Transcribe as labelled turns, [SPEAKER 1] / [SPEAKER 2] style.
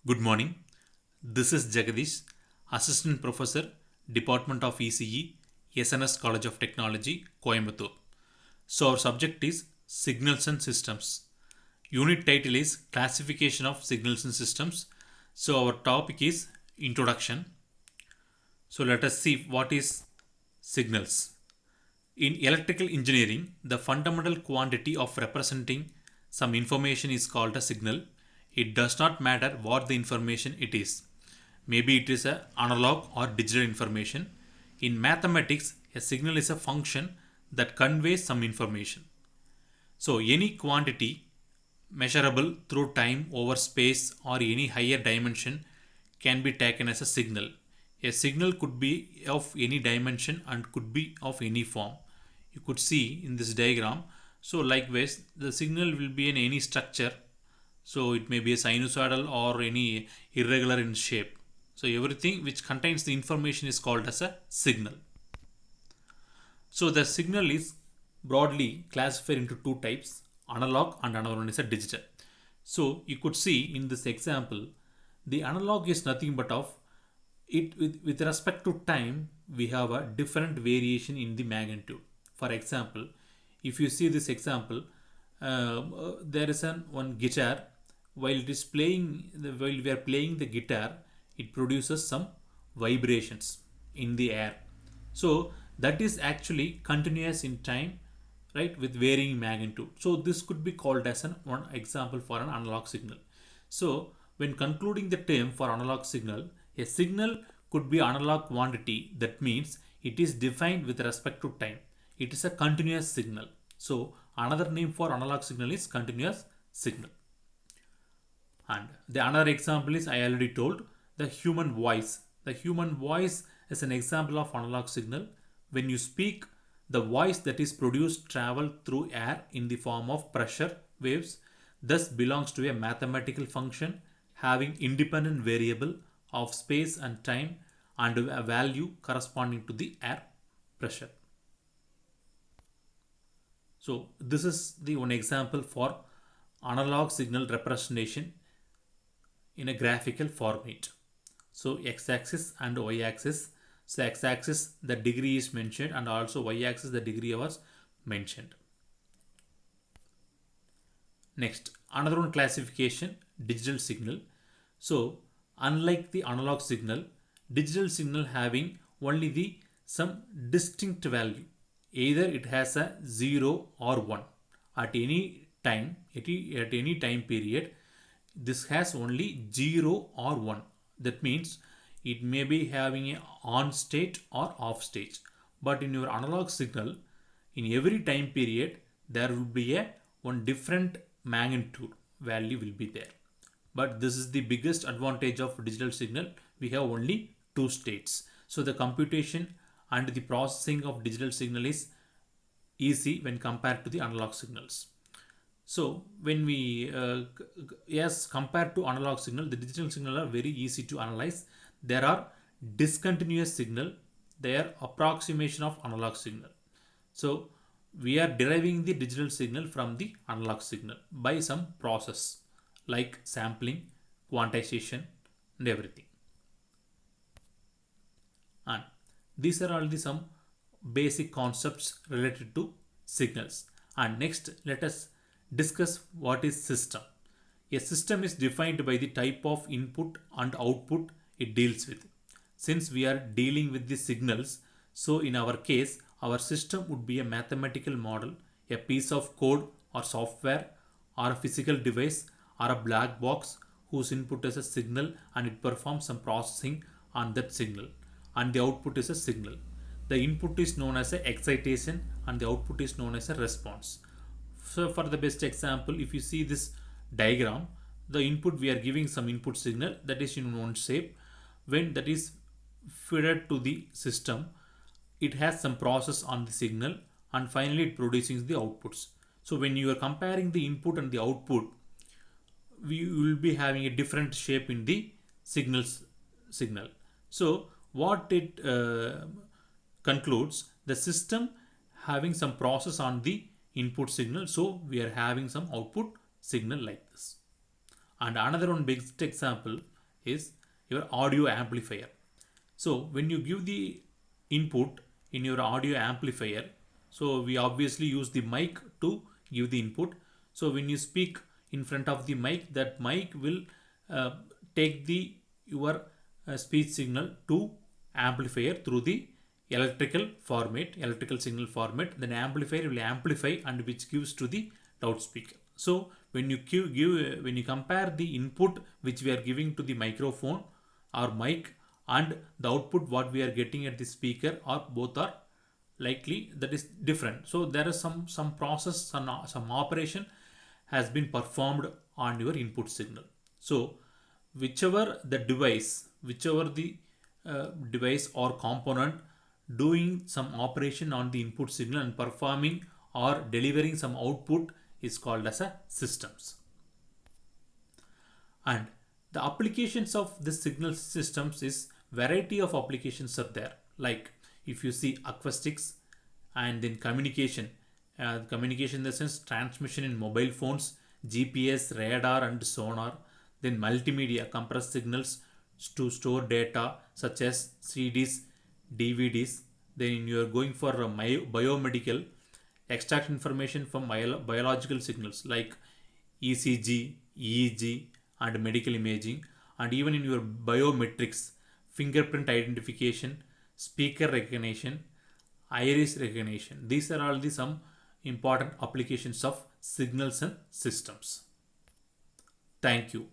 [SPEAKER 1] Good morning. This is Jagadish, Assistant Professor, Department of ECE, SNS College of Technology, Coimbatore. So, our subject is Signals and Systems. Unit title is Classification of Signals and Systems. So, our topic is Introduction. So, let us see what is signals. In electrical engineering, the fundamental quantity of representing some information is called a signal. It does not matter what the information it is. Maybe it is a analog or digital information. In mathematics, a signal is a function that conveys some information. So any quantity measurable through time over space or any higher dimension can be taken as a signal. A signal could be of any dimension and could be of any form. You could see in this diagram. So likewise, the signal will be in any structure. So it may be a sinusoidal or any irregular in shape. So everything which contains the information is called as a signal. So the signal is broadly classified into two types, analog and another one is a digital. So you could see in this example, the analog is nothing but of it with respect to time, we have a different variation in the magnitude. For example, if you see this example, there is one guitar. While it is playing, while we are playing the guitar, it produces some vibrations in the air. So that is actually continuous in time, right, with varying magnitude. So this could be called as an one example for an analog signal. So when concluding the term for analog signal, a signal could be analog quantity. That means it is defined with respect to time. It is a continuous signal. So another name for analog signal is continuous signal. And the another example is I already told the human voice. The human voice is an example of analog signal. When you speak, the voice that is produced travel through air in the form of pressure waves, thus belongs to a mathematical function having independent variable of space and time and a value corresponding to the air pressure. So this is the one example for analog signal representation in a graphical format. So x-axis and y-axis. So x-axis the degree is mentioned and also y-axis the degree was mentioned. Next, another one classification, digital signal. So unlike the analog signal, digital signal having only the some distinct value. Either it has a 0 or 1 at any time, at any time period. This has only 0 or 1. That means it may be having a on state or off state. But in your analog signal, in every time period, there will be a one different magnitude value will be there. But this is the biggest advantage of digital signal. We have only two states. So the computation and the processing of digital signal is easy when compared to the analog signals. So when we yes, compared to analog signal, the digital signal are very easy to analyze. There are discontinuous signal, they are approximation of analog signal. So we are deriving the digital signal from the analog signal by some process like sampling, quantization and everything. And these are all the some basic concepts related to signals. And next, let us discuss what is system. A system is defined by the type of input and output it deals with. Since we are dealing with the signals, so in our case, our system would be a mathematical model, a piece of code or software, or a physical device, or a black box whose input is a signal and it performs some processing on that signal, and the output is a signal. The input is known as a excitation and the output is known as a response. So for the best example, if you see this diagram, the input we are giving some input signal that is in one shape. When that is fed to the system, it has some process on the signal and finally it produces the outputs. So when you are comparing the input and the output, we will be having a different shape in the signal. So what it concludes, the system having some process on the input signal, so we are having some output signal like this. And another one big example, is your audio amplifier. So when you give the input in your audio amplifier, so we obviously use the mic to give the input. So when you speak in front of the mic, that mic will uh, take the your speech signal to amplifier through the electrical signal format. Then amplifier will amplify and which gives to the loudspeaker. So when you when you compare the input which we are giving to the microphone or mic and the output what we are getting at the speaker, or both are likely that is different. So there is some process, some operation has been performed on your input signal. So whichever the device or component doing some operation on the input signal and performing or delivering some output is called as a systems. And the applications of this signal systems is variety of applications are there. Like if you see acoustics, and then communication in the sense transmission in mobile phones, GPS, radar and sonar. Then multimedia, compressed signals to store data such as CDs, DVDs. Then you are going for a biomedical, extract information from biological signals like ECG, EEG, and medical imaging. And even in your biometrics, fingerprint identification, speaker recognition, iris recognition. These are all the some important applications of signals and systems. Thank you.